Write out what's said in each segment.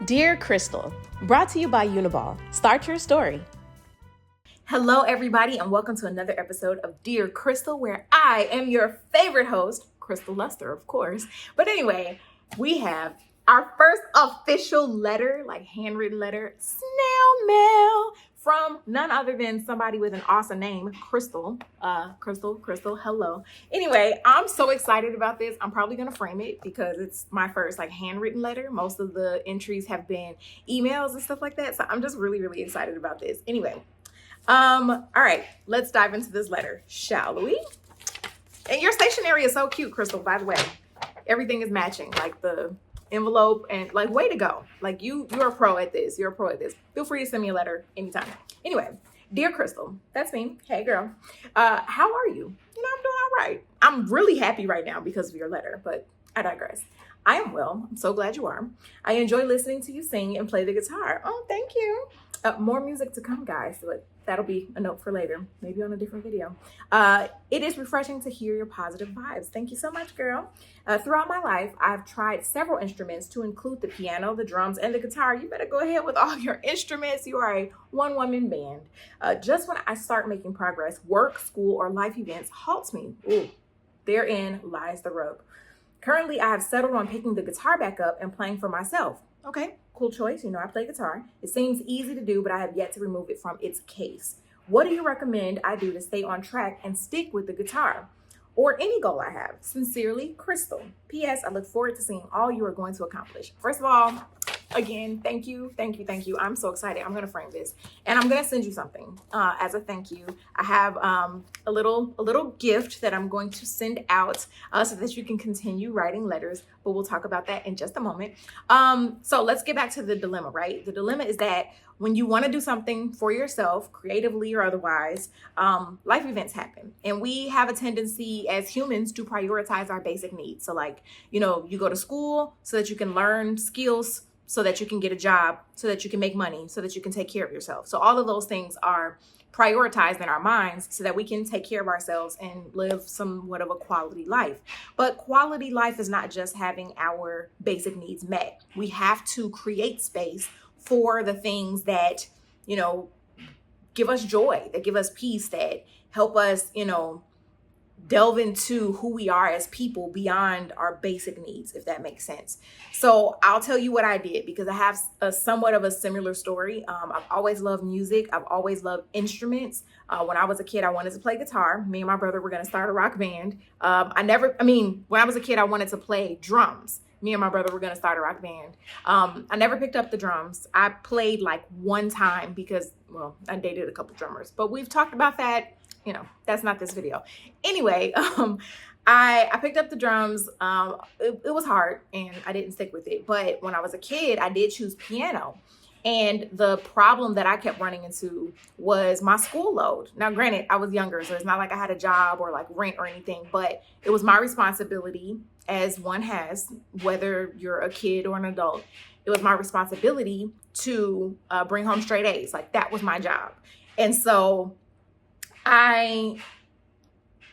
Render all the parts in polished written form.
Dear Christal, brought to you by Uniball. Start your story. Hello, everybody, and welcome to another episode of Dear Christal, where I am your favorite host, Christal Luster, of course. But anyway, we have our first official letter, like handwritten letter, snail mail, from none other than somebody with an awesome name, Christal. Christal, hello. Anyway, I'm so excited about this. I'm probably gonna frame it because it's my first like handwritten letter. Most of the entries have been emails and stuff like that. So I'm just really excited about this. Anyway, all right, let's dive into this letter, shall we? And your stationery is so cute, Christal, by the way. Everything is matching, like the envelope, and like, way to go. Like you're a pro at this. You're a pro at this. Feel free to send me a letter anytime. Anyway, dear Christal, that's me. Hey girl. How are you? I'm doing all right. I'm really happy right now because of your letter, but I digress. I am well. I'm so glad you are. I enjoy listening to you sing and play the guitar. Oh, thank you. More music to come, guys, but that'll be a note for later, maybe on a different video. It is refreshing to hear your positive vibes. Thank you so much, girl. Throughout my life, I've tried several instruments to include the piano, the drums, and the guitar. You better go ahead with all your instruments. You are a one-woman band. Just when I start making progress, work, school, or life events halts me. Ooh, therein lies the rub. Currently, I have settled on picking the guitar back up and playing for myself. Okay, cool choice. I play guitar. It seems easy to do, but I have yet to remove it from its case. What do you recommend I do to stay on track and stick with the guitar? Or any goal I have? Sincerely, Christal. P.S. I look forward to seeing all you are going to accomplish. First of all, again, thank you. I'm so excited. I'm going to frame this and I'm going to send you something as a thank you. I have a little gift that I'm going to send out so that you can continue writing letters, but we'll talk about that in just a moment. So let's get back to the dilemma, right? The dilemma is that when you want to do something for yourself, creatively or otherwise, life events happen. And we have a tendency as humans to prioritize our basic needs. So like, you go to school so that you can learn skills, so that you can get a job, so that you can make money, so that you can take care of yourself. So all of those things are prioritized in our minds so that we can take care of ourselves and live somewhat of a quality life. But quality life is not just having our basic needs met. We have to create space for the things that, give us joy, that give us peace, that help us, delve into who we are as people beyond our basic needs, if that makes sense. So I'll tell you what I did because I have somewhat of a similar story. I've always loved music. I've always loved instruments. When I was a kid, I wanted to play guitar. Me and my brother were going to start a rock band. When I was a kid, I wanted to play drums. Me and my brother were going to start a rock band. I never picked up the drums. I played like one time because, I dated a couple drummers, but we've talked about that. That's not this video. Anyway, I picked up the drums. It was hard and I didn't stick with it. But when I was a kid, I did choose piano. And the problem that I kept running into was my school load. Now, granted, I was younger, so it's not like I had a job or like rent or anything, but it was my responsibility, as one has, whether you're a kid or an adult. It was my responsibility to bring home straight A's. Like that was my job. And so I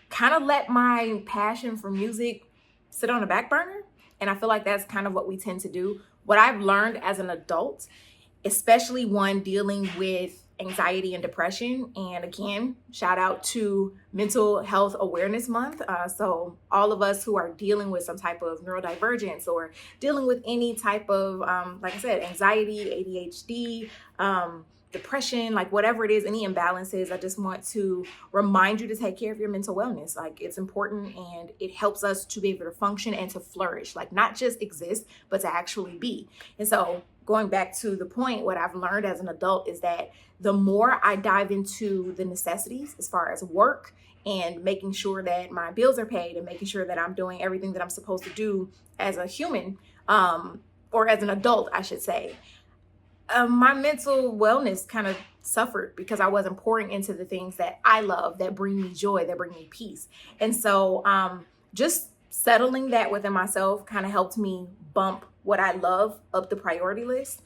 kind of let my passion for music sit on the back burner. And I feel like that's kind of what we tend to do. What I've learned as an adult, especially one dealing with anxiety and depression. And again, shout out to Mental Health Awareness Month. So all of us who are dealing with some type of neurodivergence or dealing with any type of, like I said, anxiety, ADHD, depression, like whatever it is, any imbalances, I just want to remind you to take care of your mental wellness. Like it's important and it helps us to be able to function and to flourish, like not just exist, but to actually be. And so going back to the point, what I've learned as an adult is that the more I dive into the necessities as far as work and making sure that my bills are paid and making sure that I'm doing everything that I'm supposed to do as a human, or as an adult, I should say, my mental wellness kind of suffered because I wasn't pouring into the things that I love, that bring me joy, that bring me peace. And so just settling that within myself kind of helped me bump what I love up the priority list.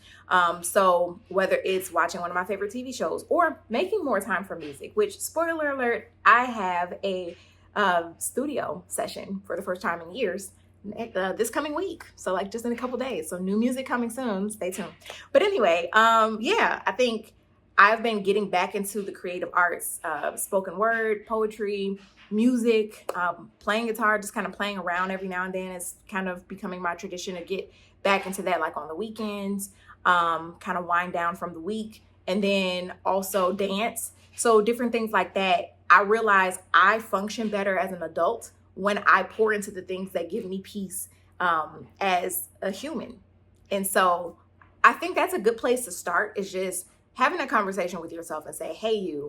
So whether it's watching one of my favorite TV shows or making more time for music, which, spoiler alert, I have a studio session for the first time in years this coming week. So like just in a couple days. So new music coming soon. Stay tuned. But anyway, yeah, I think I've been getting back into the creative arts, spoken word, poetry, music, playing guitar, just kind of playing around every now and then. It's kind of becoming my tradition to get back into that, like on the weekends, kind of wind down from the week, and then also dance. So different things like that. I realize I function better as an adult when I pour into the things that give me peace as a human. And so I think that's a good place to start, is just having a conversation with yourself and say, hey,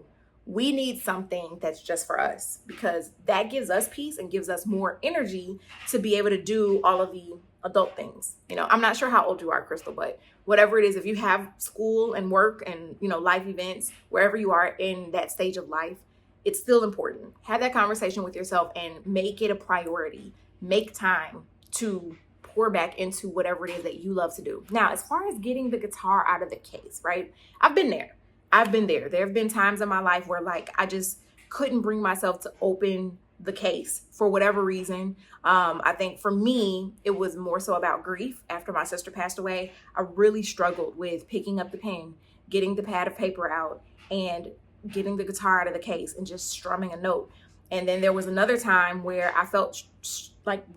we need something that's just for us, because that gives us peace and gives us more energy to be able to do all of the adult things. I'm not sure how old you are, Christal, but whatever it is, if you have school and work and, life events, wherever you are in that stage of life, it's still important. Have that conversation with yourself and make it a priority. Make time to pour back into whatever it is that you love to do. Now, as far as getting the guitar out of the case, right? I've been there. There have been times in my life where I just couldn't bring myself to open the case for whatever reason. I think for me, it was more so about grief. After my sister passed away, I really struggled with picking up the pen, getting the pad of paper out, and getting the guitar out of the case and just strumming a note. And then there was another time where I felt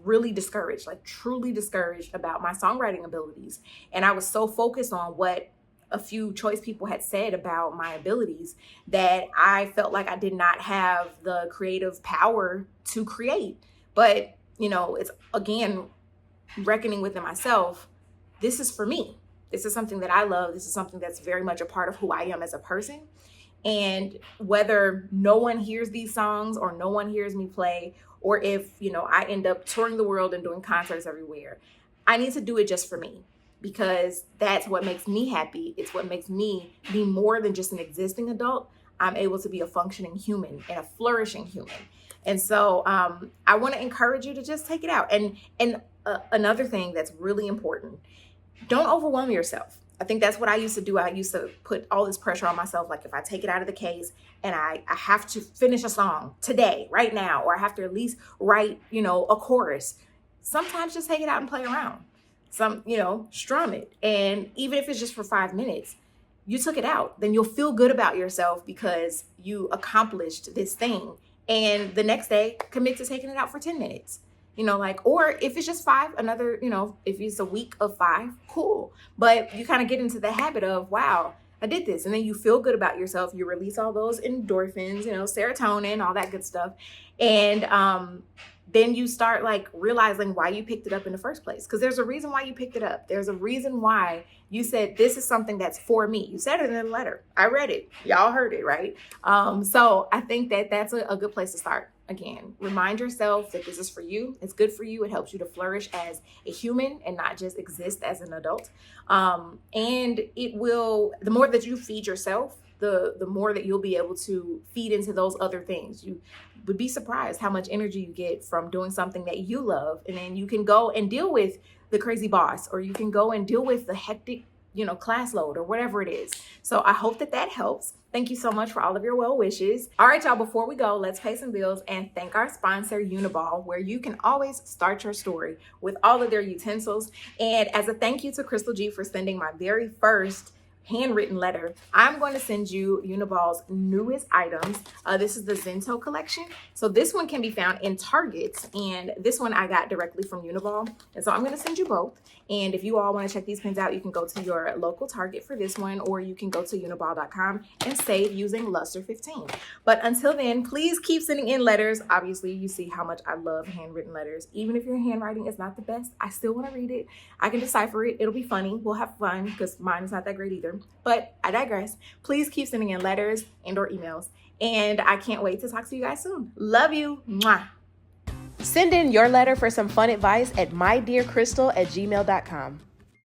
really discouraged, truly discouraged about my songwriting abilities. And I was so focused on what a few choice people had said about my abilities that I felt like I did not have the creative power to create. But, it's again, reckoning within myself, this is for me. This is something that I love. This is something that's very much a part of who I am as a person. And whether no one hears these songs or no one hears me play, or if, I end up touring the world and doing concerts everywhere, I need to do it just for me, because that's what makes me happy. It's what makes me be more than just an existing adult. I'm able to be a functioning human and a flourishing human. And so I want to encourage you to just take it out. And another thing that's really important, don't overwhelm yourself. I think that's what I used to do. I used to put all this pressure on myself. Like if I take it out of the case and I have to finish a song today, right now, or I have to at least write, a chorus. Sometimes just take it out and play around. Strum it. And even if it's just for 5 minutes, you took it out, then you'll feel good about yourself because you accomplished this thing. And the next day, commit to taking it out for 10 minutes. Or if it's just 5, if it's a week of 5, cool. But you kind of get into the habit of, wow, I did this. And then you feel good about yourself. You release all those endorphins, serotonin, all that good stuff. And then you start realizing why you picked it up in the first place. Because there's a reason why you picked it up. There's a reason why you said, this is something that's for me. You said it in a letter. I read it. Y'all heard it, right? So I think that that's a good place to start. Again, remind yourself that this is for you. It's good for you. It helps you to flourish as a human and not just exist as an adult. And it will, the more that you feed yourself, the more that you'll be able to feed into those other things. You would be surprised how much energy you get from doing something that you love. And then you can go and deal with the crazy boss, or you can go and deal with the hectic, class load or whatever it is. So I hope that helps. Thank you so much for all of your well wishes. All right, y'all, before we go, let's pay some bills and thank our sponsor, Uniball, where you can always start your story with all of their utensils. And as a thank you to Christal G for sending my very first handwritten letter, I'm going to send you Uniball's newest items. This is the Zento collection. So this one can be found in Target, and this one I got directly from Uniball. And so I'm going to send you both. And if you all want to check these pens out, you can go to your local Target for this one, or you can go to uniball.com and save using Luster15. But until then, please keep sending in letters. Obviously, you see how much I love handwritten letters. Even if your handwriting is not the best, I still want to read it. I can decipher it. It'll be funny. We'll have fun because mine is not that great either. But I digress. Please keep sending in letters and or emails. And I can't wait to talk to you guys soon. Love you. Mwah. Send in your letter for some fun advice at mydearchristal@gmail.com.